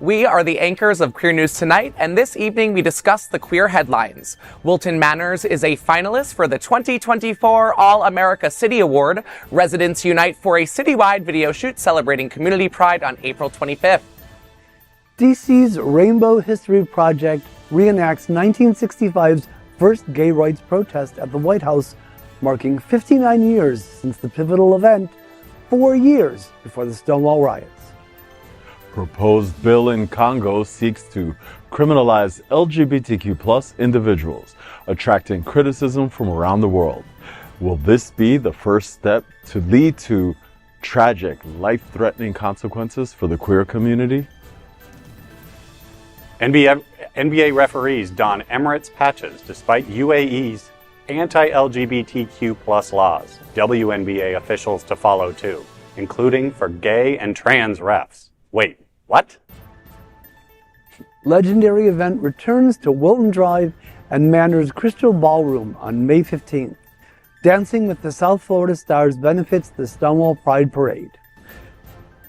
We are the anchors of Queer News Tonight, and this evening we discuss the queer headlines. Wilton Manors is a finalist for the 2024 All-America City Award. Residents unite for a citywide video shoot celebrating community pride on April 25th. DC's Rainbow History Project reenacts 1965's first gay rights protest at the White House, marking 59 years since the pivotal event, 4 years before the Stonewall riots. Proposed bill in Congo seeks to criminalize LGBTQ+ individuals, attracting criticism from around the world. Will this be the first step to lead to tragic, life-threatening consequences for the queer community? NBA referees don Emirates patches despite UAE's anti-LGBTQ+ laws. WNBA officials to follow too, including for gay and trans refs. Wait, what? Legendary event returns to Wilton Drive and Manors Crystal Ballroom on May 15th. Dancing with the South Florida Stars benefits the Stonewall Pride Parade.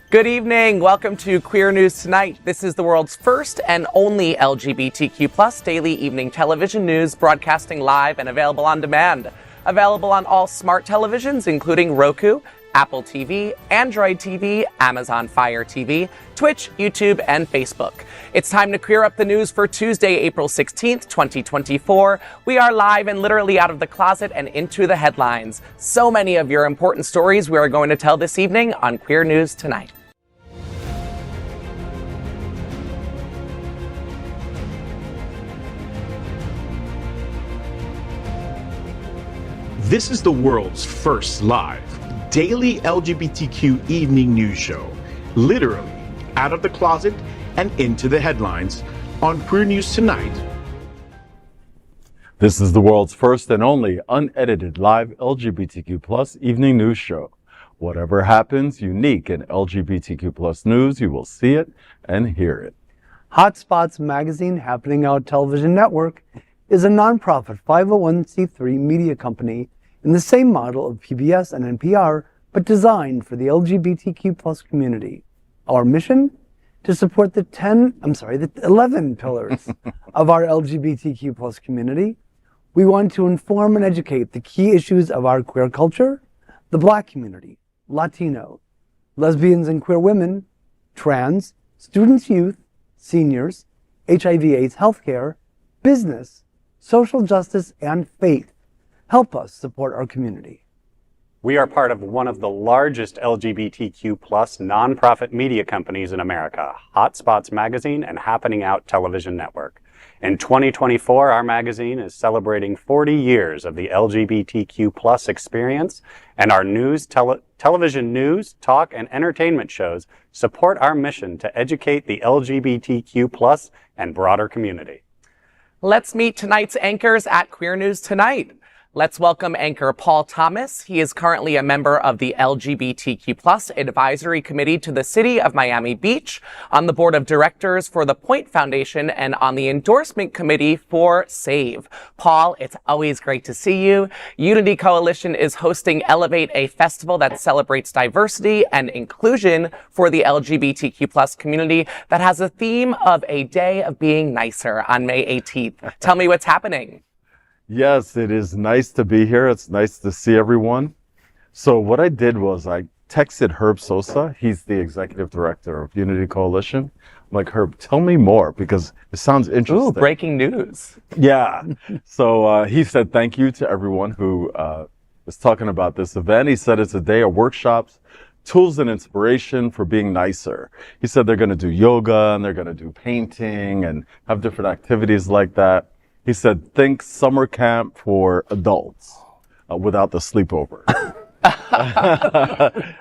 Good evening. Welcome to Queer News Tonight. This is the world's first and only LGBTQ+ daily evening television news, broadcasting live and available on demand. Available on all smart televisions, including Roku, Apple TV, Android TV, Amazon Fire TV, Twitch, YouTube, and Facebook. It's time to queer up the news for Tuesday, April 16th, 2024. We are live and literally out of the closet and into the headlines. So many of your important stories we are going to tell this evening on Queer News Tonight. This is the world's first live daily LGBTQ evening news show, literally out of the closet and into the headlines on Queer News Tonight. This is the world's first and only unedited live LGBTQ+ evening news show. Whatever happens unique in LGBTQ+ news, you will see it and hear it. Hotspots Magazine, Happening Out Television Network, is a nonprofit 501c3 media company in the same model of PBS and NPR, but designed for the LGBTQ+ community. Our mission? To support the 11 pillars of our LGBTQ+ community. We want to inform and educate the key issues of our queer culture, the Black community, Latino, lesbians and queer women, trans, students, youth, seniors, HIV/AIDS healthcare, business, social justice, and faith. Help us support our community. We are part of one of the largest LGBTQ+ nonprofit media companies in America, Hotspots Magazine and Happening Out Television Network. In 2024, our magazine is celebrating 40 years of the LGBTQ+ experience, and our television news, talk, and entertainment shows support our mission to educate the LGBTQ+ and broader community. Let's meet tonight's anchors at Queer News Tonight. Let's welcome anchor Paul Thomas. He is currently a member of the LGBTQ+ Advisory Committee to the City of Miami Beach, on the board of directors for the Point Foundation, and on the endorsement committee for SAVE. Paul, it's always great to see you. Unity Coalition is hosting Elevate, a festival that celebrates diversity and inclusion for the LGBTQ+ community that has a theme of a day of being nicer on May 18th. Tell me what's happening. Yes, it is nice to be here. It's nice to see everyone. So what I did was I texted Herb Sosa. He's the executive director of Unity Coalition. I'm like, Herb, tell me more because it sounds interesting. Ooh, breaking news. Yeah. So he said thank you to everyone who is talking about this event. He said it's a day of workshops, tools and inspiration for being nicer. He said they're going to do yoga and they're going to do painting and have different activities like that. He said, think summer camp for adults without the sleepover.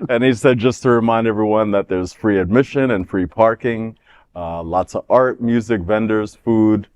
And he said, just to remind everyone that there's free admission and free parking, lots of art, music, vendors, food,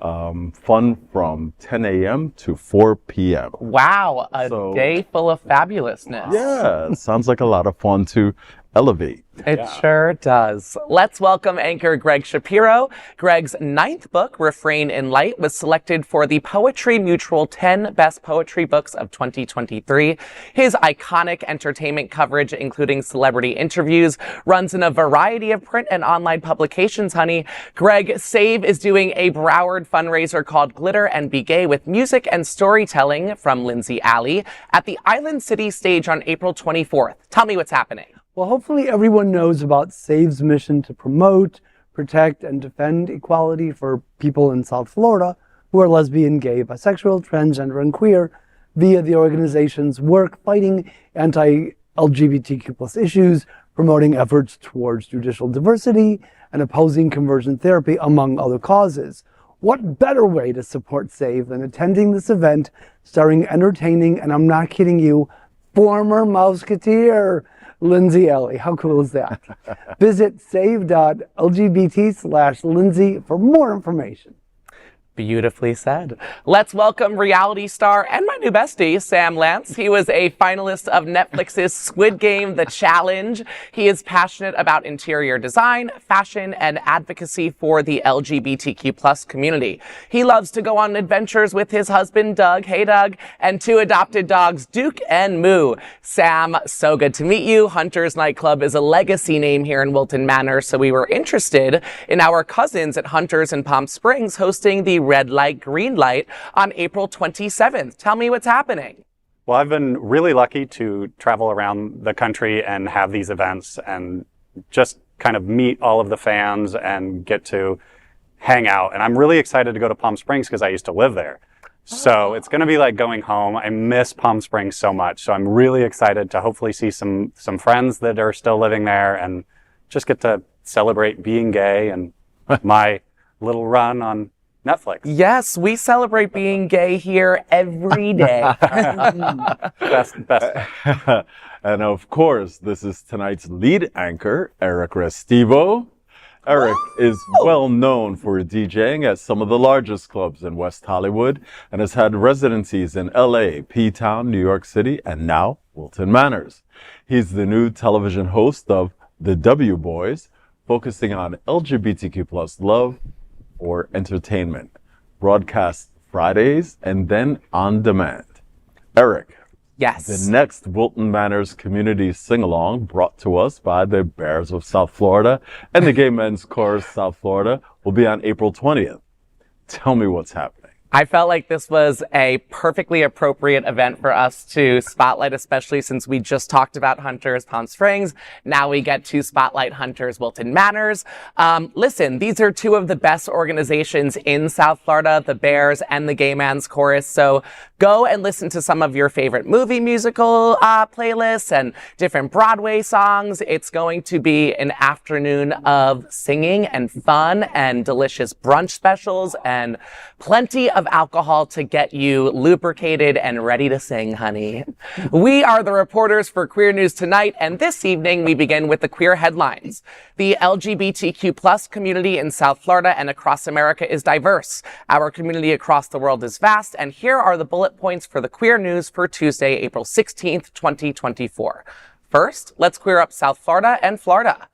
fun from 10 a.m. to 4 p.m. Wow, a day full of fabulousness. Yeah, it sounds like a lot of fun too. elevate. It sure does. Let's welcome anchor Gregg Shapiro. Gregg's 9th book, Refrain in Light, was selected for the Poetry Mutual 10 Best Poetry Books of 2023. His iconic entertainment coverage, including celebrity interviews, runs in a variety of print and online publications, honey. Gregg Save is doing a Broward fundraiser called Glitter and Be Gay with music and storytelling from Lindsay Alley at the Island City stage on April 24th. Tell me what's happening. Well, hopefully everyone knows about SAVE's mission to promote, protect, and defend equality for people in South Florida who are lesbian, gay, bisexual, transgender, and queer via the organization's work fighting anti-LGBTQ+ issues, promoting efforts towards judicial diversity, and opposing conversion therapy, among other causes. What better way to support SAVE than attending this event starring entertaining, and I'm not kidding you, former Mouseketeer Lindsay Alley. How cool is that? Visit save.lgbt/Lindsay for more information. Beautifully said. Let's welcome reality star and my new bestie, Sam Lantz. He was a finalist of Netflix's Squid Game, The Challenge. He is passionate about interior design, fashion, and advocacy for the LGBTQ+ community. He loves to go on adventures with his husband, Doug, hey Doug, and 2 adopted dogs, Duke and Moo. Sam, so good to meet you. Hunter's Nightclub is a legacy name here in Wilton Manors, so we were interested in our cousins at Hunter's in Palm Springs hosting the Red Light, Green Light on April 27th. Tell me what's happening. Well, I've been really lucky to travel around the country and have these events and just kind of meet all of the fans and get to hang out. And I'm really excited to go to Palm Springs because I used to live there. So it's going to be like going home. I miss Palm Springs so much. So I'm really excited to hopefully see some friends that are still living there and just get to celebrate being gay and my little run on Netflix. Yes, we celebrate being gay here every day. best. And of course, this is tonight's lead anchor, Eric Restivo. Eric is well known for DJing at some of the largest clubs in West Hollywood and has had residencies in LA, P-Town, New York City, and now Wilton Manors. He's the new television host of The W Boys, focusing on LGBTQ+ love or entertainment, broadcast Fridays and then on demand. Eric, Yes. the next Wilton Manors community sing-along brought to us by the Bears of South Florida and the Gay Men's Chorus South Florida will be on April 20th. Tell me what's happening. I felt like this was a perfectly appropriate event for us to spotlight, especially since we just talked about Hunters Palm Springs. Now we get to spotlight Hunters Wilton Manors. Listen, these are 2 of the best organizations in South Florida, the Bears and the Gay Men's Chorus. So go and listen to some of your favorite movie musical playlists and different Broadway songs. It's going to be an afternoon of singing and fun and delicious brunch specials and plenty of alcohol to get you lubricated and ready to sing, honey. We are the reporters for Queer News Tonight, and this evening we begin with the queer headlines. The LGBTQ+ community in South Florida and across America is diverse. Our community across the world is vast, and here are the bullet points for the queer news for Tuesday, April 16th, 2024. First, let's queer up South Florida and Florida.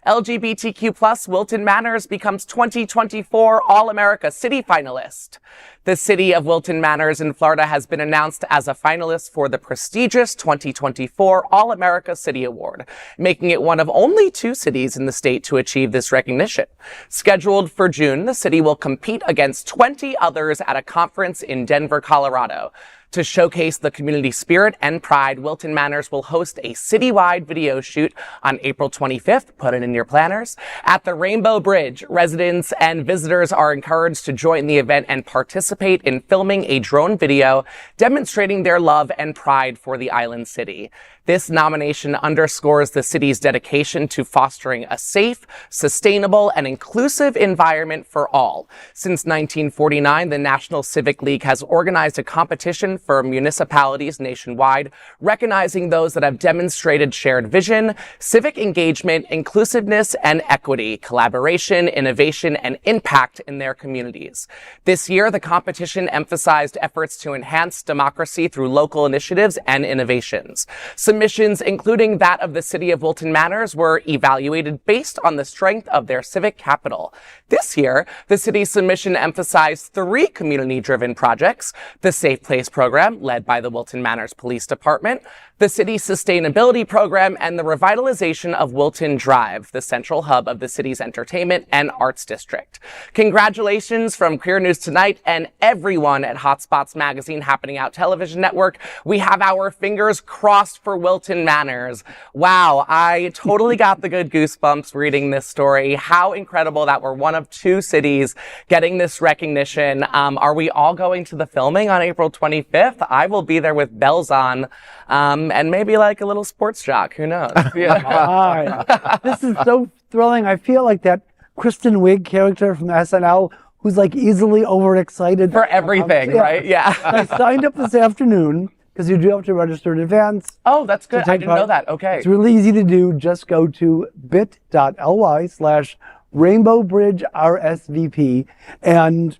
LGBTQ+ Wilton Manors becomes 2024 All-America City finalist. The city of Wilton Manors in Florida has been announced as a finalist for the prestigious 2024 All-America City Award, making it one of only 2 cities in the state to achieve this recognition. Scheduled for June, the city will compete against 20 others at a conference in Denver, Colorado. To showcase the community spirit and pride, Wilton Manors will host a citywide video shoot on April 25th. Put it in your planners. At the Rainbow Bridge, residents and visitors are encouraged to join the event and participate in filming a drone video demonstrating their love and pride for the island city. This nomination underscores the city's dedication to fostering a safe, sustainable, and inclusive environment for all. Since 1949, the National Civic League has organized a competition for municipalities nationwide, recognizing those that have demonstrated shared vision, civic engagement, inclusiveness, and equity, collaboration, innovation, and impact in their communities. This year, the competition emphasized efforts to enhance democracy through local initiatives and innovations. Submissions, including that of the City of Wilton Manors, were evaluated based on the strength of their civic capital. This year, the city's submission emphasized 3 community-driven projects: the Safe Place program, led by the Wilton Manors Police Department, the city's sustainability program, and the revitalization of Wilton Drive, the central hub of the city's entertainment and arts district. Congratulations from Queer News Tonight and everyone at Hotspots Magazine Happening Out Television Network. We have our fingers crossed for Wilton Manors. Wow, I totally got the good goosebumps reading this story. How incredible that we're one of 2 cities getting this recognition. Are we all going to the filming on April 25th? I will be there with bells on. And maybe like a little sports jock, who knows? Yeah. This is so thrilling. I feel like that Kristen Wiig character from SNL who's like easily overexcited. For everything, right? Yeah. I signed up this afternoon because you do have to register in advance. Oh, that's good. I didn't know that. Okay. It's really easy to do. Just go to bit.ly/RainbowBridgeRSVP and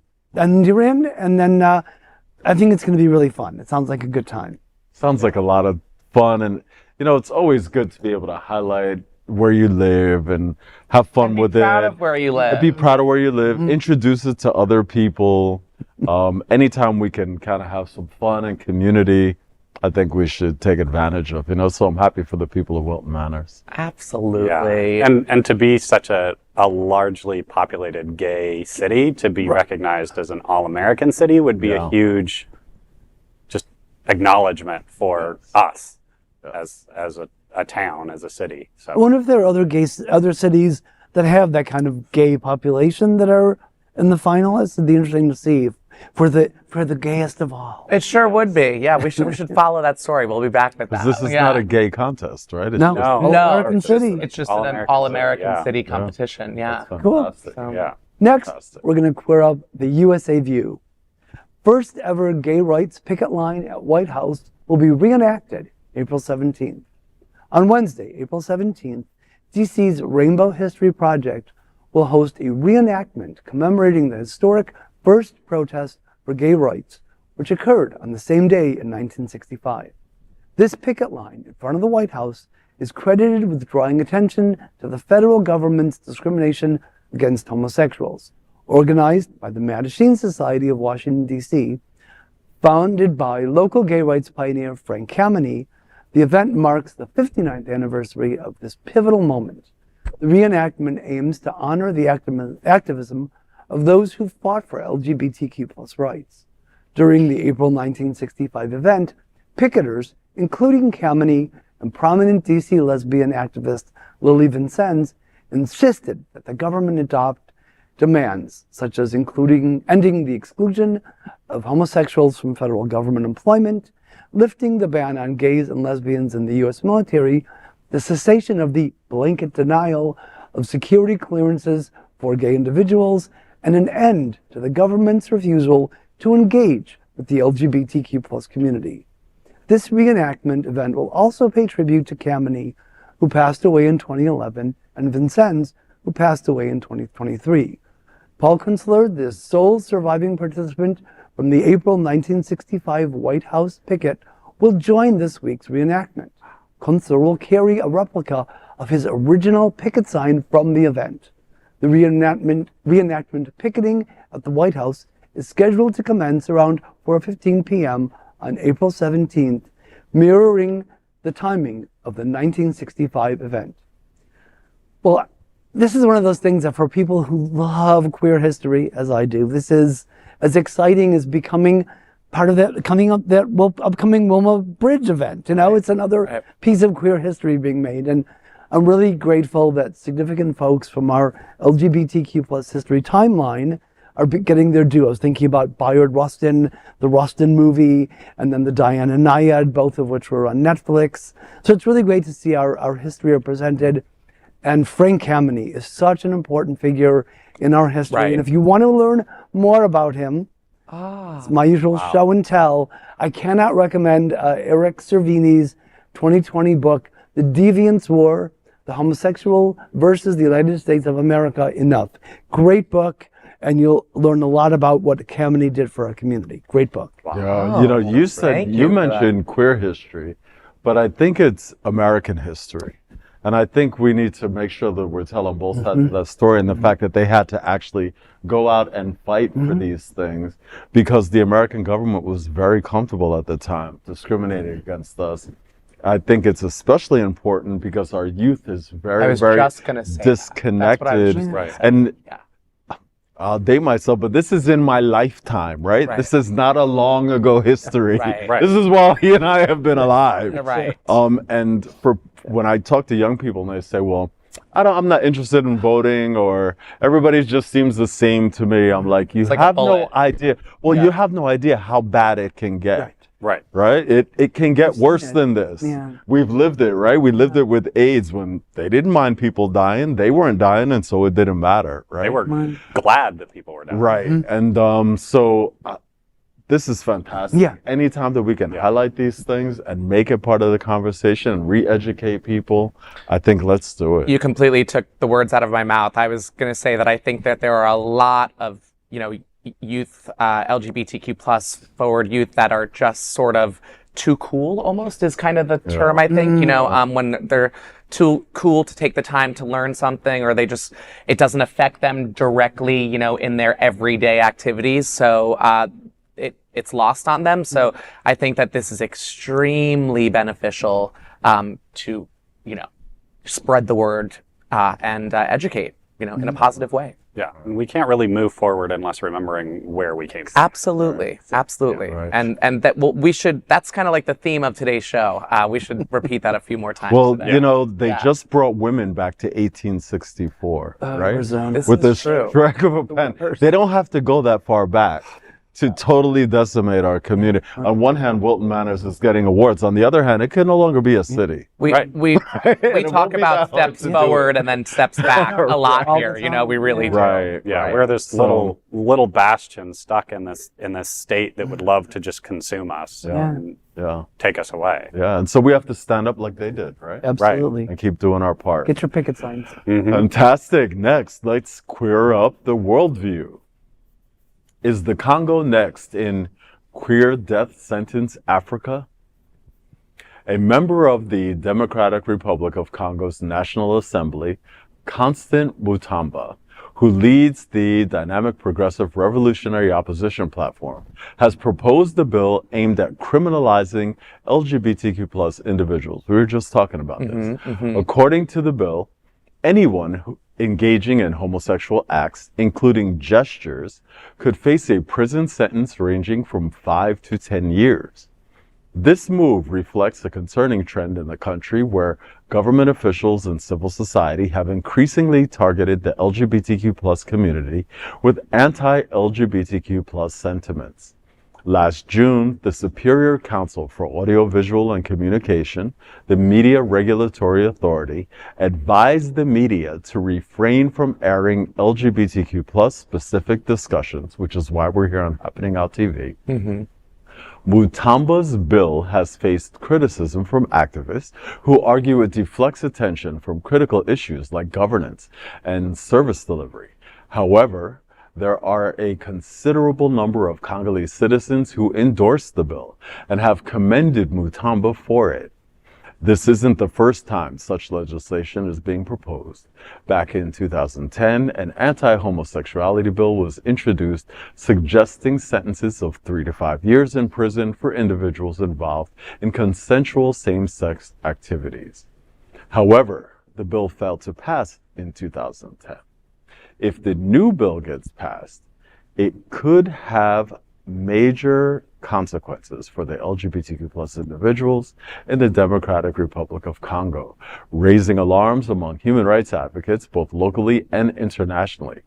you're in, and then I think it's going to be really fun. It sounds like a good time. Sounds like a lot of fun, and it's always good to be able to highlight where you live and have fun with it. Be proud of where you live. Be proud of where you live. Mm-hmm. Introduce it to other people. Anytime we can kind of have some fun and community, I think we should take advantage of. So I'm happy for the people of Wilton Manors. Absolutely. Yeah. And to be such a largely populated gay city, to be recognized as an all-American city would be a huge just acknowledgement for us as a town, as a city. So I wonder if there are other cities that have that kind of gay population that are in the finalists. It'd be interesting to see for the gayest of all. It sure would be. Yeah, we should follow that story. We'll be back with that. This is not a gay contest, right? No, All-American City. It's just an all-American city competition. Yeah. Cool. Yeah. Next, we're going to queer up the USA View. First ever gay rights picket line at White House will be reenacted April 17th. On Wednesday, April 17th, DC's Rainbow History Project will host a reenactment commemorating the historic first protest for gay rights, which occurred on the same day in 1965. This picket line in front of the White House is credited with drawing attention to the federal government's discrimination against homosexuals. Organized by the Mattachine Society of Washington, D.C., founded by local gay rights pioneer Frank Kameny, the event marks the 59th anniversary of this pivotal moment. The reenactment aims to honor the activism of those who fought for LGBTQ+ rights. During the April 1965 event, picketers, including Kameny and prominent DC lesbian activist Lily Vincennes, insisted that the government adopt demands such as including ending the exclusion of homosexuals from federal government employment, lifting the ban on gays and lesbians in the U.S. military, the cessation of the blanket denial of security clearances for gay individuals, and an end to the government's refusal to engage with the LGBTQ+ community. This reenactment event will also pay tribute to Kameny, who passed away in 2011, and Vincennes, who passed away in 2023. Paul Kunstler, the sole surviving participant from the April 1965 White House picket, will join this week's reenactment. Kunstler will carry a replica of his original picket sign from the event. The reenactment picketing at the White House is scheduled to commence around 4:15 p.m. on April 17th, mirroring the timing of the 1965 event. Well, this is one of those things that for people who love queer history, as I do, this is as exciting as becoming part of that upcoming Wilma Bridge event. It's another piece of queer history being made. And I'm really grateful that significant folks from our LGBTQ+ history timeline are getting their due. I was thinking about Bayard Rustin, the Rustin movie, and then the Diana Nyad, both of which were on Netflix. So it's really great to see our history represented. And Frank Kameny is such an important figure in our history. Right. And if you want to learn more about him, It's my usual show and tell. I cannot recommend Eric Servini's 2020 book, The Deviance War, The Homosexual versus the United States of America enough. Great book, and you'll learn a lot about what Kamini did for our community. Great book. Yeah, you mentioned queer history, but I think it's American history. And I think we need to make sure that we're telling both sides of that story, and the fact that they had to actually go out and fight for these things because the American government was very comfortable at the time discriminating against us. I think it's especially important because our youth is very disconnected. And I'll date myself, but this is in my lifetime, right? This is not a long ago history. This is while he and I have been alive. And for when I talk to young people and they say, well, I'm not interested in voting, or everybody just seems the same to me. I'm like, you have no idea. Well, you have no idea how bad it can get. Right. It can get worse than this. We've lived it, right? We lived it with AIDS when they didn't mind people dying. They weren't dying, and so it didn't matter, right? They were glad that people were dying. Right. And so this is fantastic. Anytime that we can highlight these things and make it part of the conversation and re-educate people, I think let's do it. You completely took the words out of my mouth. I was going to say that I think that there are a lot of, youth, LGBTQ plus forward youth that are just sort of too cool almost is kind of the term, I think, when they're too cool to take the time to learn something, or it doesn't affect them directly, in their everyday activities. So, it's lost on them. So I think that this is extremely beneficial to, spread the word and educate, in a positive way. Yeah, and we can't really move forward unless remembering where we came from. Absolutely. And that that's kind of like the theme of today's show. We should repeat that a few more times. Well, they just brought women back to 1864, right? With the stroke of a pen. They don't have to go that far back to totally decimate our community. On one hand, Wilton Manors is getting awards. On the other hand, it can no longer be a city. We talk about steps forward and then steps back a lot here. We really do. We're this little bastion stuck in this state that would love to just consume us and take us away. Yeah, and so we have to stand up like they did, right? Absolutely. And keep doing our part. Get your picket signs. Fantastic. Next, let's queer up the worldview. Is the Congo next in queer death sentence Africa? A member of the Democratic Republic of Congo's National Assembly, Constant Mutamba, who leads the Dynamic Progressive Revolutionary Opposition Platform, has proposed a bill aimed at criminalizing LGBTQ plus individuals. We were just talking about this. According to the bill, anyone engaging in homosexual acts, including gestures, could face a prison sentence ranging from 5 to 10 years. This move reflects a concerning trend in the country where government officials and civil society have increasingly targeted the LGBTQ plus community with anti-LGBTQ plus sentiments. Last June, the Superior Council for Audiovisual and Communication, the Media Regulatory Authority, advised the media to refrain from airing LGBTQ plus specific discussions, which is why we're here on Happening Out TV. Mutamba's bill has faced criticism from activists who argue it deflects attention from critical issues like governance and service delivery. However, there are a considerable number of Congolese citizens who endorsed the bill and have commended Mutamba for it. This isn't the first time such legislation is being proposed. Back in 2010, an anti-homosexuality bill was introduced suggesting sentences of 3 to 5 years in prison for individuals involved in consensual same-sex activities. However, the bill failed to pass in 2010. If the new bill gets passed, it could have major consequences for the LGBTQ plus individuals in the Democratic Republic of Congo, raising alarms among human rights advocates both locally and internationally.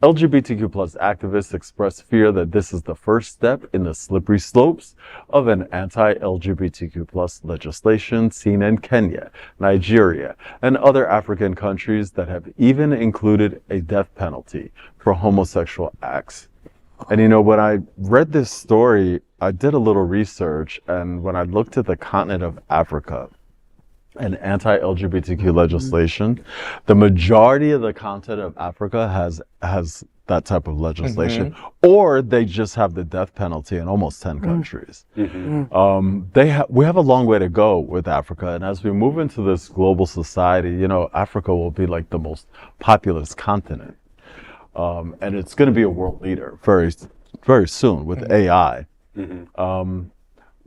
LGBTQ plus activists express fear that this is the first step in the slippery slopes of an anti-LGBTQ plus legislation seen in Kenya, Nigeria, and other African countries that have even included a death penalty for homosexual acts. And you know, when I read this story, I did a little research, and when I looked at the continent of Africa and anti-LGBTQ legislation, the majority of the continent of Africa has that type of legislation, or they just have the death penalty in almost 10 countries. We have a long way to go with Africa, and as we move into this global society, you know, Africa will be like the most populous continent, and it's going to be a world leader very, very soon with AI.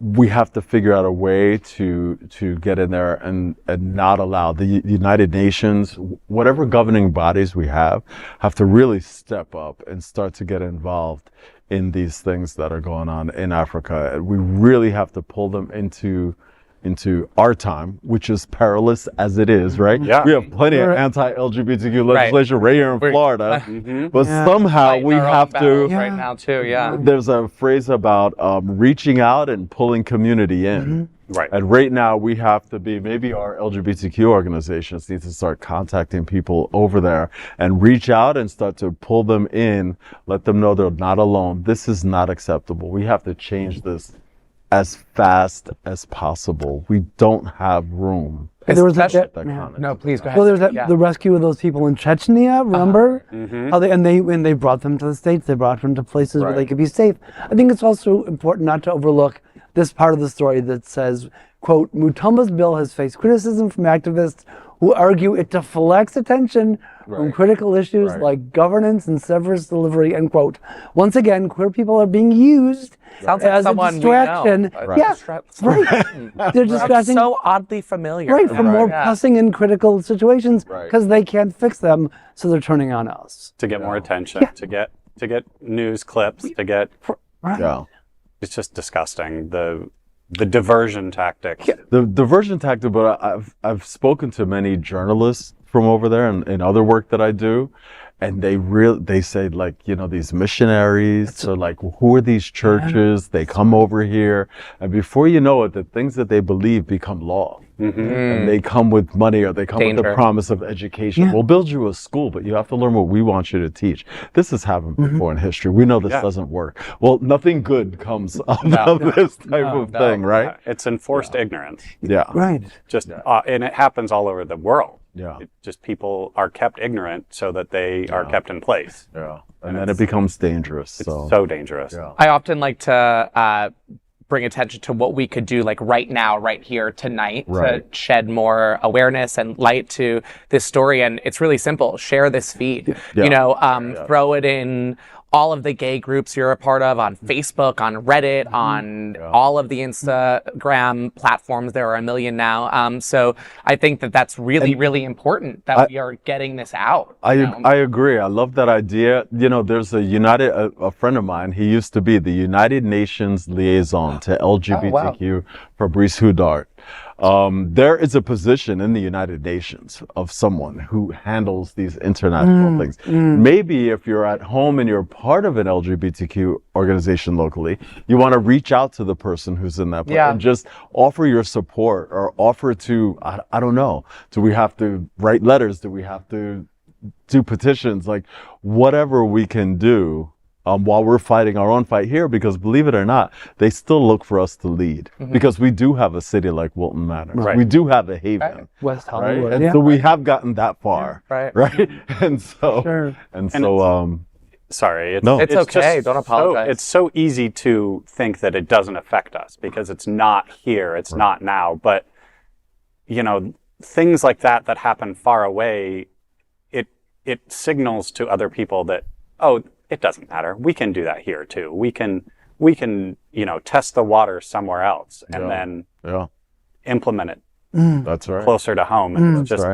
We have to figure out a way to get in there and not allow the United Nations, whatever governing bodies we have to really step up and start to get involved in these things that are going on in Africa. And we really have to pull them into our time, which is perilous as it is, right? Yeah. We have plenty of anti-LGBTQ legislation right here in Florida, but somehow we have to. Right now too, yeah. There's a phrase about reaching out and pulling community in. Right. And right now we have to be, maybe our LGBTQ organizations need to start contacting people over there and reach out and start to pull them in, let them know they're not alone. This is not acceptable. We have to change this as fast as possible. We don't have room. There was No, please go ahead. Well, there's the rescue of those people in Chechnya. Remember how they brought them to the States. They brought them to places where they could be safe. I think it's also important not to overlook this part of the story that says, quote, Mutomba's bill has faced criticism from activists who argue it deflects attention from critical issues like governance and service delivery, end quote. Once again, queer people are being used as a distraction. Yeah, right. They're distracting. So oddly familiar. Right, for more pressing and critical situations because they can't fix them, so they're turning on us. To get more attention, to get news clips, to get... It's just disgusting. The diversion tactic. The diversion tactic, but I've spoken to many journalists from over there and in other work that I do, and they say, like, you know, these missionaries, so like, who are these churches? They come over here, and before you know it, the things that they believe become law. And they come with money, or they come with the promise of education. We'll build you a school, but you have to learn what we want you to teach. This has happened before in history. We know this doesn't work. Well, nothing good comes out of this type of thing, right? It's enforced ignorance. Right. Just and it happens all over the world. Just people are kept ignorant so that they are kept in place. And then it becomes dangerous. It's so dangerous. I often like to bring attention to what we could do, like right now, right here, tonight, to shed more awareness and light to this story. And it's really simple. Share this feed. You know, throw it in all of the gay groups you're a part of, on Facebook, on Reddit, on all of the Instagram platforms. There are a million now. So I think that that's really, really important that we are getting this out. I agree. I love that idea. You know, there's a friend of mine, he used to be the United Nations liaison to LGBTQ, Fabrice Hudart. There is a position in the United Nations of someone who handles these international things. Maybe if you're at home and you're part of an LGBTQ organization locally, you want to reach out to the person who's in that place and just offer your support, or offer to, I don't know, do we have to write letters? Do we have to do petitions? Like, whatever we can do while we're fighting our own fight here, because believe it or not, they still look for us to lead, because we do have a city like Wilton Manors. We do have a haven, West Hollywood, and so we have gotten that far, right? And so, sorry, it's okay. Just don't apologize. It's so easy to think that it doesn't affect us because it's not here, it's not now. But you know, things like that happen far away, it signals to other people that, oh, it doesn't matter. We can do that here too. We can, you know, test the water somewhere else and then implement it. That's right. Closer to home. And it's just,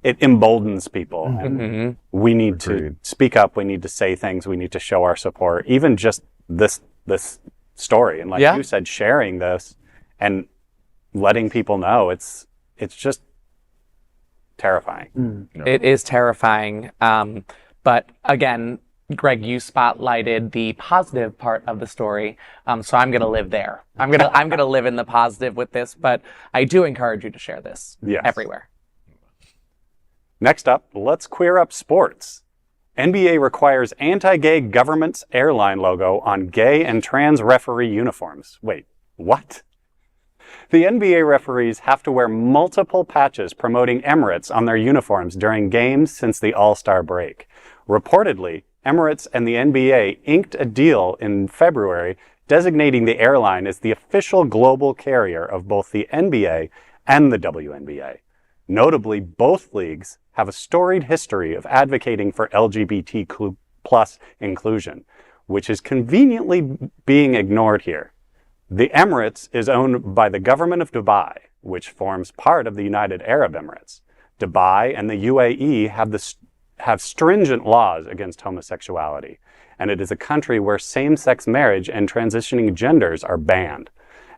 it emboldens people. And we need to speak up. We need to say things. We need to show our support. Even just this story. And like you said, sharing this and letting people know, it's just terrifying. It is terrifying. But again, Gregg, you spotlighted the positive part of the story, so I'm going to live there. I'm going to live in the positive with this, but I do encourage you to share this everywhere. Next up, let's queer up sports. NBA requires anti-gay government's airline logo on gay and trans referee uniforms. Wait, what? The NBA referees have to wear multiple patches promoting Emirates on their uniforms during games since the All-Star break. Reportedly, Emirates and the NBA inked a deal in February designating the airline as the official global carrier of both the NBA and the WNBA. Notably, both leagues have a storied history of advocating for LGBTQ plus inclusion, which is conveniently being ignored here. The Emirates is owned by the government of Dubai, which forms part of the United Arab Emirates. Dubai and the UAE have stringent laws against homosexuality, and it is a country where same-sex marriage and transitioning genders are banned,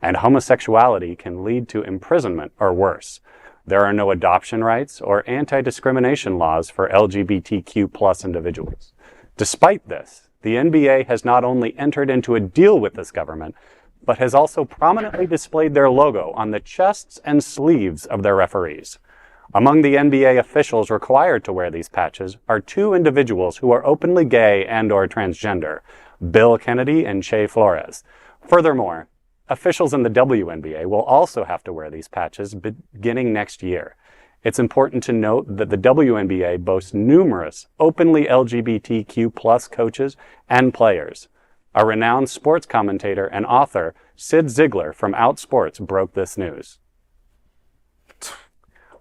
and homosexuality can lead to imprisonment or worse. There are no adoption rights or anti-discrimination laws for LGBTQ plus individuals. Despite this, the NBA has not only entered into a deal with this government, but has also prominently displayed their logo on the chests and sleeves of their referees. Among the NBA officials required to wear these patches are two individuals who are openly gay and or transgender, Bill Kennedy and Che Flores. Furthermore, officials in the WNBA will also have to wear these patches beginning next year. It's important to note that the WNBA boasts numerous openly LGBTQ plus coaches and players. A renowned sports commentator and author, Sid Ziegler from Outsports, broke this news.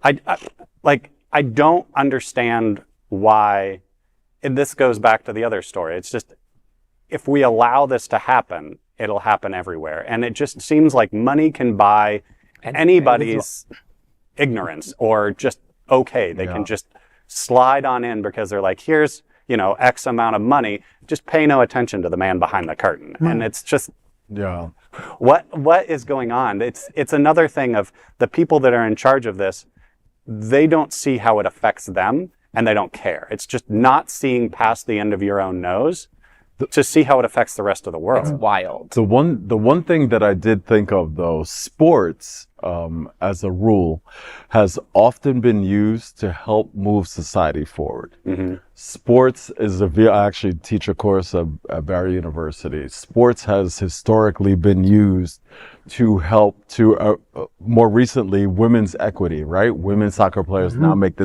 I don't understand why, and this goes back to the other story. It's just, if we allow this to happen, it'll happen everywhere. And it just seems like money can buy anybody's ignorance or just okay. They can just slide on in because they're like, here's, X amount of money. Just pay no attention to the man behind the curtain. And it's just, what is going on? It's another thing of the people that are in charge of this. They don't see how it affects them and they don't care. It's just not seeing past the end of your own nose to see how it affects the rest of the world. It's wild. The one thing that I did think of, though, sports, as a rule, has often been used to help move society forward. Mm-hmm. Sports is I actually teach a course at Barry University. Sports has historically been used to help more recently, women's equity, right? Women soccer players now make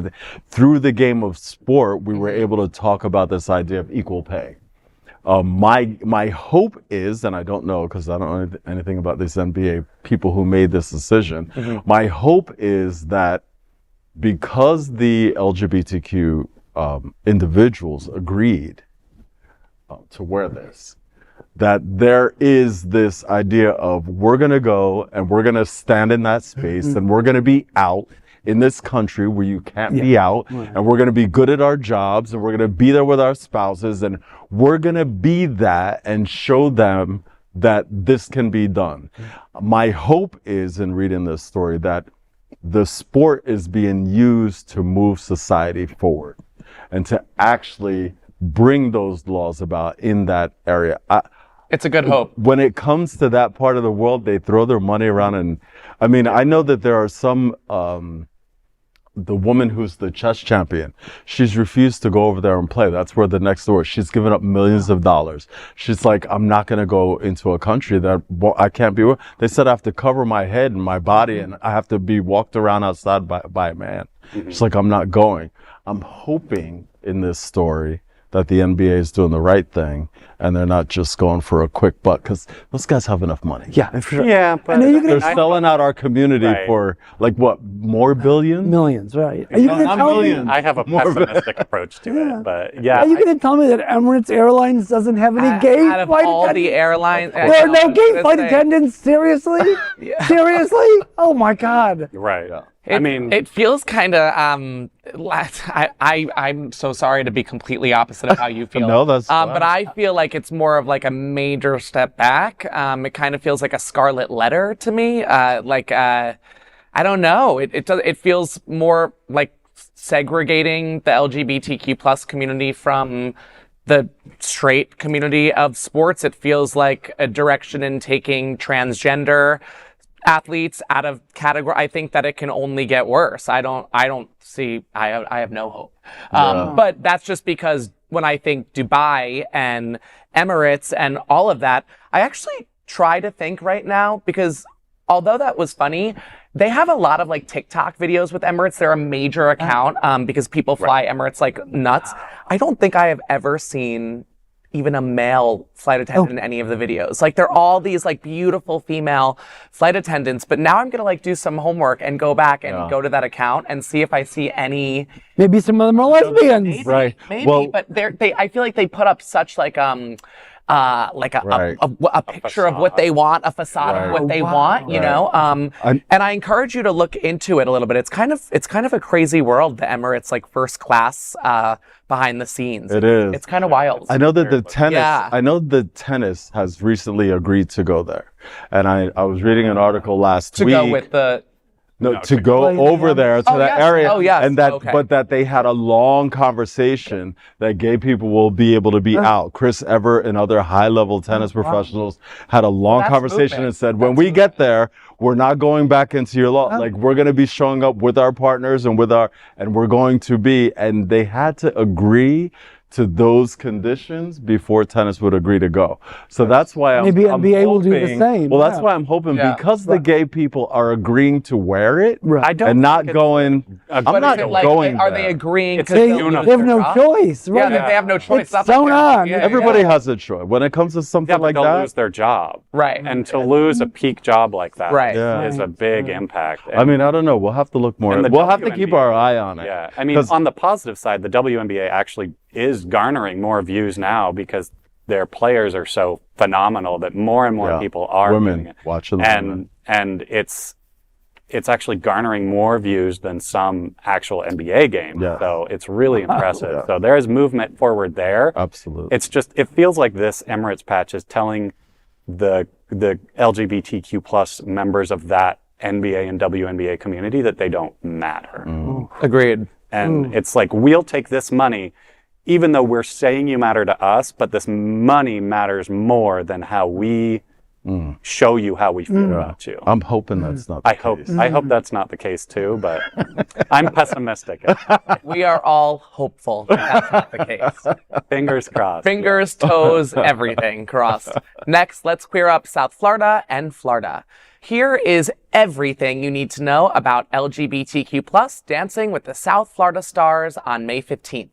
through the game of sport, we were able to talk about this idea of equal pay. My hope is, and I don't know because I don't know anything about these NBA people who made this decision. Mm-hmm. My hope is that because the LGBTQ individuals agreed to wear this, that there is this idea of we're going to go and we're going to stand in that space and we're going to be out in this country where you can't be out, and we're going to be good at our jobs, and we're going to be there with our spouses, and we're going to be that and show them that this can be done. My hope is, in reading this story, that the sport is being used to move society forward and to actually bring those laws about in that area. It's a good hope. When it comes to that part of the world, they throw their money around, and I know that there are some the woman who's the chess champion, she's refused to go over there and play. That's where the next door. She's given up millions of dollars. She's like, I'm not going to go into a country that I can't be with. They said I have to cover my head and my body and I have to be walked around outside by a man. She's like, I'm not going. I'm hoping in this story that the NBA is doing the right thing and they're not just going for a quick buck, because those guys have enough money. Yeah, for sure. Yeah, but they're selling out our community for like what, more billions? Millions, right? Are you going to tell me? I have a pessimistic approach to it, but yeah. Are you going to tell me that Emirates Airlines doesn't have any gay out of flight all attendants? the airlines, There are no gay flight attendants? Seriously? Seriously? Oh my God. Right. Yeah. It feels kind of, I'm so sorry to be completely opposite of how you feel. No, that's but I feel like it's more of like a major step back. It kind of feels like a scarlet letter to me. I don't know. It feels more like segregating the LGBTQ plus community from the straight community of sports. It feels like a direction in taking transgender athletes out of category. I think that it can only get worse. I have no hope. But that's just because when I think Dubai and Emirates and all of that, I actually try to think right now, because although that was funny, they have a lot of like TikTok videos with Emirates. They're a major account because people fly Emirates like nuts. I don't think I have ever seen even a male flight attendant in any of the videos. Like they're all these like beautiful female flight attendants. But now I'm gonna like do some homework and go back and go to that account and see if I see any. Maybe some of them are lesbians. Maybe, Right. Maybe, Well, but I feel like they put up such like a picture of what they want, a facade of what they want, you know. And I encourage you to look into it a little bit. It's kind of a crazy world, the Emirates like first class behind the scenes. It is. It's kind of wild. I know that the tennis. Yeah. I know the tennis has recently agreed to go there, and I was reading an article last week. To go with the. No, to go over there to that area, and that, but that they had a long conversation that gay people will be able to be out. Chris Evert and other high-level tennis professionals had a long conversation and said, when we get there, we're not going back into your law. Like we're going to be showing up with our partners and we're going to be, and they had to agree to those conditions before tennis would agree to go. So that's why I'm NBA will do the hoping- same. Well, that's why I'm hoping because the gay people are agreeing to wear it Right. I don't and not think going. I'm But not is it like, going. are there. they agreeing? They, to they have no choice, right? Yeah, they have no choice. It's That's sewn like- on. Yeah, Everybody has a choice when it comes to something Yeah, but like they'll that. lose their job. Right. And to lose a peak job like that Right. is a big impact. I mean, I don't know. We'll have to look more. And the We'll have to keep WNBA our eye on it. Yeah, I mean, 'Cause- on the positive side, the WNBA actually is garnering more views now because their players are so phenomenal that more and more people are doing women it. watching the women. And it's actually garnering more views than some actual NBA games. Yeah. So it's really impressive. So there is movement forward there. Absolutely. It's just, it feels like this Emirates patch is telling the LGBTQ plus members of that NBA and WNBA community that they don't matter. Agreed. And it's like, we'll take this money, even though we're saying you matter to us, but this money matters more than how we show you how we feel about you. I'm hoping that's not the case. I hope that's not the case too, but I'm pessimistic. We are all hopeful that's not the case. Fingers crossed. Fingers, toes, everything crossed. Next, let's queer up South Florida and Florida. Here is everything you need to know about LGBTQ plus dancing with the South Florida Stars on May 15th.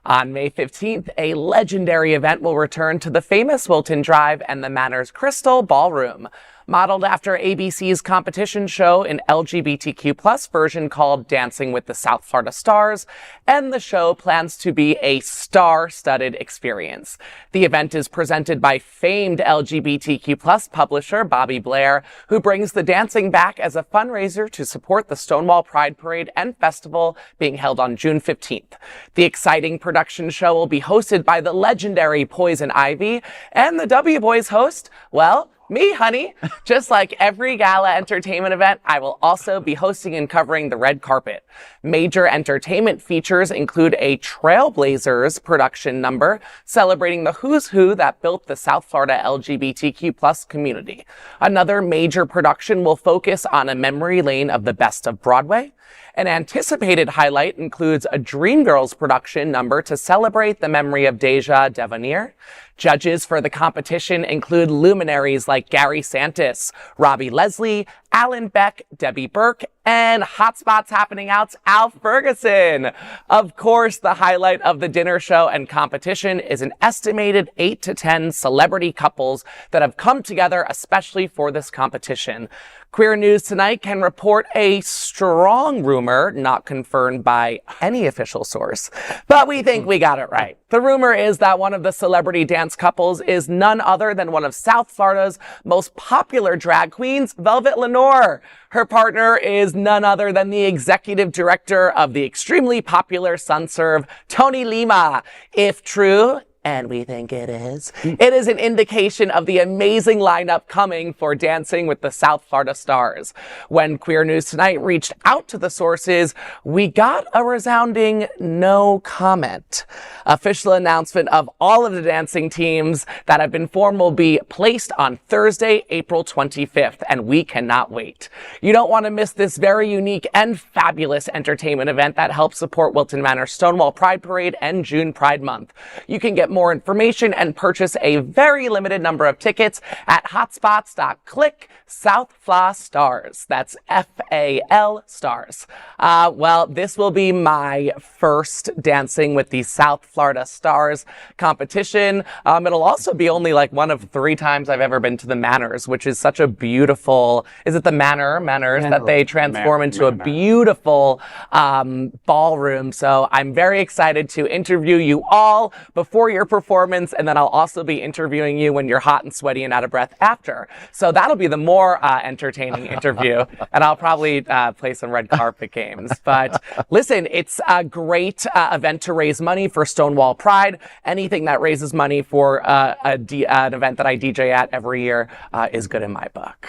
On May 15th, a legendary event will return to the famous Wilton Drive and the Manors Crystal Ballroom. Modeled after ABC's competition show, an LGBTQ plus version called Dancing with the South Florida Stars, and the show plans to be a star-studded experience. The event is presented by famed LGBTQ plus publisher Bobby Blair, who brings the dancing back as a fundraiser to support the Stonewall Pride Parade and Festival being held on June 15th. The exciting production show will be hosted by the legendary Poison Ivy, and the W Boys host, well, me, honey. Just like every gala entertainment event, I will also be hosting and covering the red carpet. Major entertainment features include a Trailblazers production number celebrating the who's who that built the South Florida LGBTQ plus community. Another major production will focus on a memory lane of the best of Broadway. An anticipated highlight includes a Dreamgirls production number to celebrate the memory of Deja Devanir. Judges for the competition include luminaries like Gary Santis, Robbie Leslie, Alan Beck, Debbie Burke, and Hotspots Happening Out's Al Ferguson. Of course, the highlight of the dinner show and competition is an estimated 8 to 10 celebrity couples that have come together especially for this competition. Queer News Tonight can report a strong rumor, not confirmed by any official source, but we think we got it right. The rumor is that one of the celebrity dance couples is none other than one of South Florida's most popular drag queens, Velvet Lenore. Her partner is none other than the executive director of the extremely popular Sunserve, Tony Lima. If true, and we think it is. It is an indication of the amazing lineup coming for Dancing with the South Florida Stars. When Queer News Tonight reached out to the sources, we got a resounding no comment. Official announcement of all of the dancing teams that have been formed will be placed on Thursday, April 25th, and we cannot wait. You don't want to miss this very unique and fabulous entertainment event that helps support Wilton Manors Stonewall Pride Parade and June Pride Month. You can get more information and purchase a very limited number of tickets at hotspots.click Southfla Stars. That's FAL Stars. Well, this will be my first Dancing with the South Florida Stars competition. It'll also be only like one of 3 times I've ever been to the Manors, which is such a beautiful, is it the Manors that they transform into a beautiful ballroom. So I'm very excited to interview you all before your performance, and then I'll also be interviewing you when you're hot and sweaty and out of breath after. So that'll be the more entertaining interview, and I'll probably play some red carpet games. But listen, it's a great event to raise money for Stonewall Pride. Anything that raises money for an event that I DJ at every year is good in my book.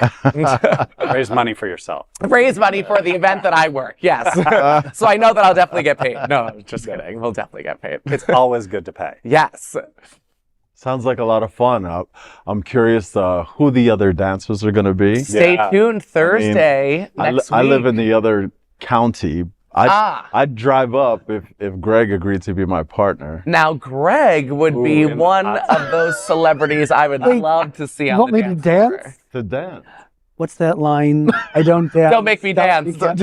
Raise money for yourself. Raise money for the event that I work, yes. So I know that I'll definitely get paid. No, just kidding. We'll definitely get paid. It's always good to pay. Yes. Sounds like a lot of fun. I'm curious who the other dancers are going to be. Stay tuned Thursday next week. I live in the other county. I'd drive up if Gregg agreed to be my partner. Now, Gregg would be one of those celebrities I would love to see on the dance floor. Want me to dance? To dance. What's that line? I don't dance. Don't make me dance. I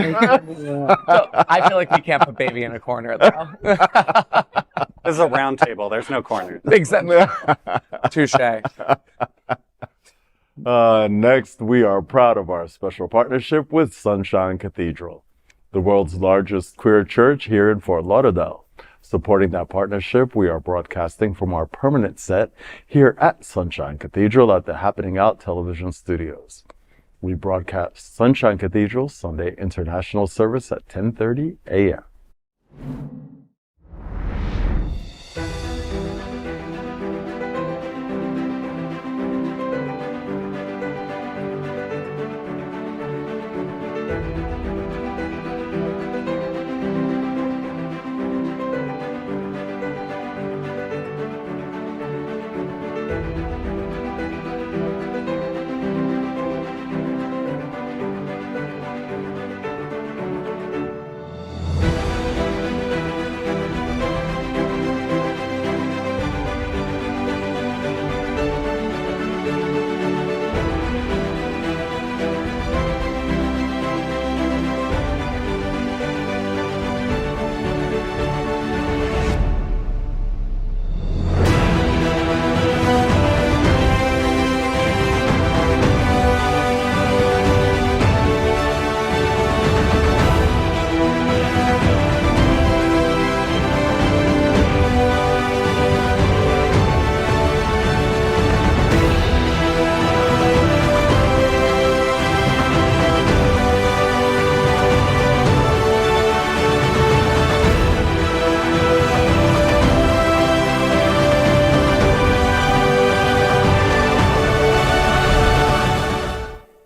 feel like we can't put baby in a corner, though. This is a round table. There's no corners. Exactly. Touche. Next, we are proud of our special partnership with Sunshine Cathedral, the world's largest queer church here in Fort Lauderdale. Supporting that partnership, we are broadcasting from our permanent set here at Sunshine Cathedral at the Happening Out television studios. We broadcast Sunshine Cathedral Sunday International Service at 10:30 a.m.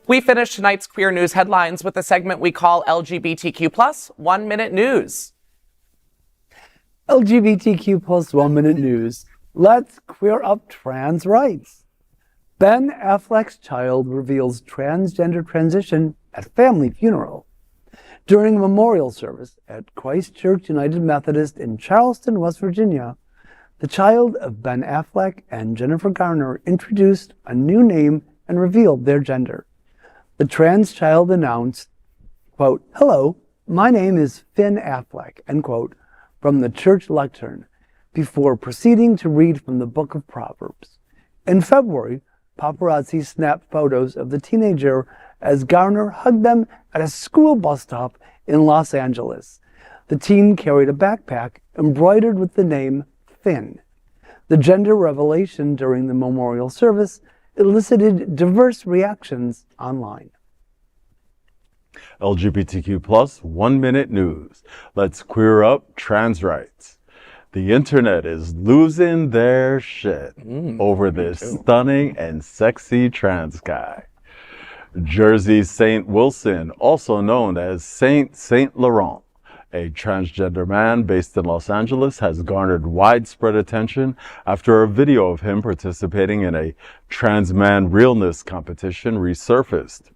We finish tonight's Queer News headlines with a segment we call LGBTQ+ 1 Minute News. LGBTQ+ 1 Minute News. Let's queer up trans rights. Ben Affleck's child reveals transgender transition at family funeral. During a memorial service at Christ Church United Methodist in Charleston, West Virginia, the child of Ben Affleck and Jennifer Garner introduced a new name and revealed their gender. The trans child announced, quote, "Hello, my name is Finn Affleck," end quote, from the church lectern, before proceeding to read from the book of Proverbs. In February, paparazzi snapped photos of the teenager as Garner hugged them at a school bus stop in Los Angeles. The teen carried a backpack embroidered with the name Finn. The gender revelation during the memorial service elicited diverse reactions online. LGBTQ+ 1 Minute News. Let's queer up trans rights. The internet is losing their shit over this stunning and sexy trans guy. Jersey's Saint Wilson, also known as Saint Laurent, a transgender man based in Los Angeles, has garnered widespread attention after a video of him participating in a trans man realness competition resurfaced.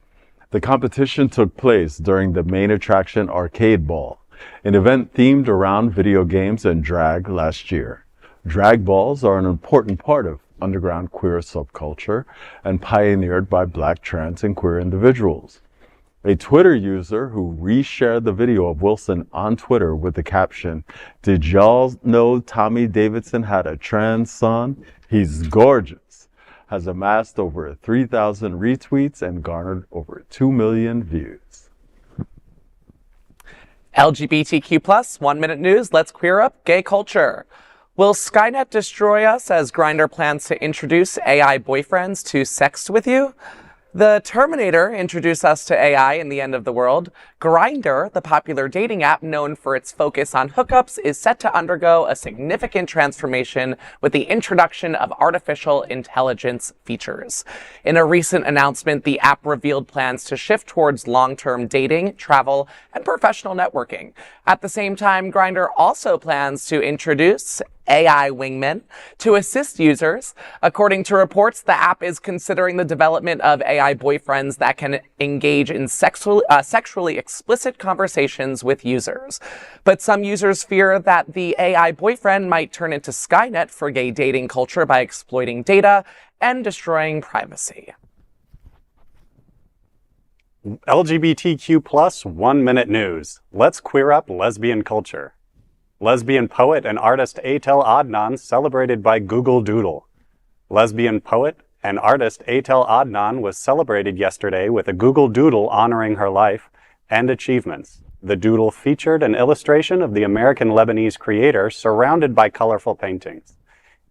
The competition took place during the main attraction Arcade Ball, an event themed around video games and drag last year. Drag balls are an important part of underground queer subculture and pioneered by Black trans and queer individuals. A Twitter user who reshared the video of Wilson on Twitter with the caption, "Did y'all know Tommy Davidson had a trans son? He's gorgeous," has amassed over 3,000 retweets and garnered over 2 million views. LGBTQ+, 1 minute news, let's queer up gay culture. Will Skynet destroy us as Grindr plans to introduce AI boyfriends to Sext with you? The Terminator introduced us to AI in the end of the world. Grindr, the popular dating app known for its focus on hookups, is set to undergo a significant transformation with the introduction of artificial intelligence features. In a recent announcement, the app revealed plans to shift towards long-term dating, travel, and professional networking. At the same time, Grindr also plans to introduce AI wingmen to assist users. According to reports, the app is considering the development of AI boyfriends that can engage in sexually explicit conversations with users. But some users fear that the AI boyfriend might turn into Skynet for gay dating culture by exploiting data and destroying privacy. LGBTQ+ 1 minute news. Let's queer up lesbian culture. Lesbian poet and artist Etel Adnan celebrated by Google Doodle. Lesbian poet and artist Etel Adnan was celebrated yesterday with a Google Doodle honoring her life and achievements. The doodle featured an illustration of the American Lebanese creator surrounded by colorful paintings.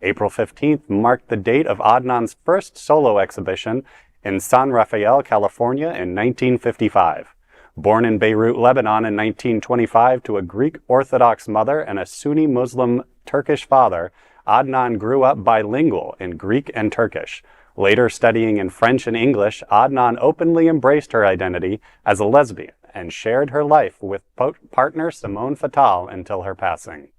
April 15th marked the date of Adnan's first solo exhibition in San Rafael, California in 1955. Born in Beirut, Lebanon in 1925 to a Greek Orthodox mother and a Sunni Muslim Turkish father, Adnan grew up bilingual in Greek and Turkish. Later studying in French and English, Adnan openly embraced her identity as a lesbian and shared her life with partner Simone Fattal until her passing.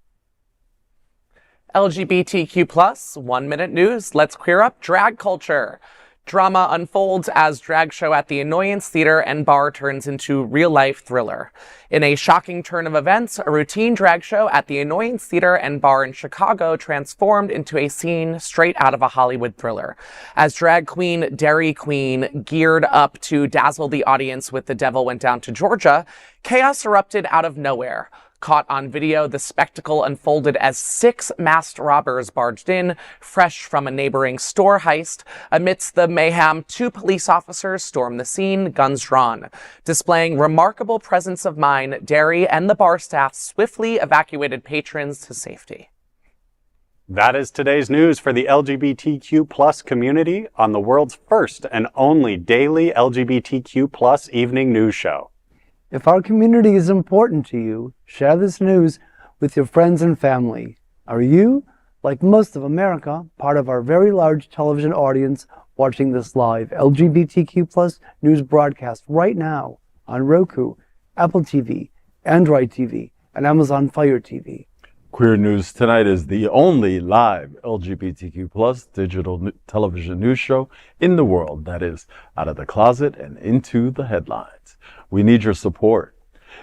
LGBTQ+, 1 minute news, let's queer up drag culture. Drama unfolds as drag show at the Annoyance Theater and Bar turns into real-life thriller. In a shocking turn of events, a routine drag show at the Annoyance Theater and Bar in Chicago transformed into a scene straight out of a Hollywood thriller. As drag queen Dairy Queen geared up to dazzle the audience with The Devil Went Down to Georgia, chaos erupted out of nowhere. Caught on video, the spectacle unfolded as 6 masked robbers barged in, fresh from a neighboring store heist. Amidst the mayhem, 2 police officers stormed the scene, guns drawn. Displaying remarkable presence of mind, Dairy and the bar staff swiftly evacuated patrons to safety. That is today's news for the LGBTQ+ community on the world's first and only daily LGBTQ+ evening news show. If our community is important to you, share this news with your friends and family. Are you, like most of America, part of our very large television audience watching this live LGBTQ+ news broadcast right now on Roku, Apple TV, Android TV, and Amazon Fire TV? Queer News Tonight is the only live LGBTQ+ digital television news show in the world that is out of the closet and into the headlines. We need your support.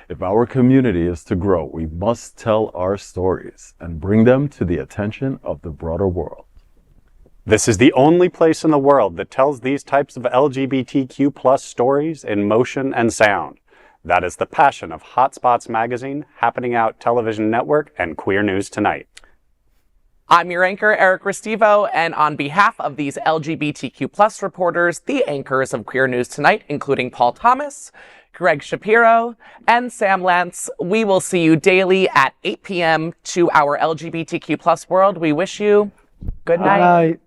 If our community is to grow, we must tell our stories and bring them to the attention of the broader world. This is the only place in the world that tells these types of LGBTQ+ stories in motion and sound. That is the passion of Hotspots Magazine, Happening Out Television Network, and Queer News Tonight. I'm your anchor, Eric Restivo, and on behalf of these LGBTQ+ reporters, the anchors of Queer News Tonight, including Paul Thomas, Gregg Shapiro, and Sam Lantz, we will see you daily at 8 p.m. to our LGBTQ+ world. We wish you good night. Good night.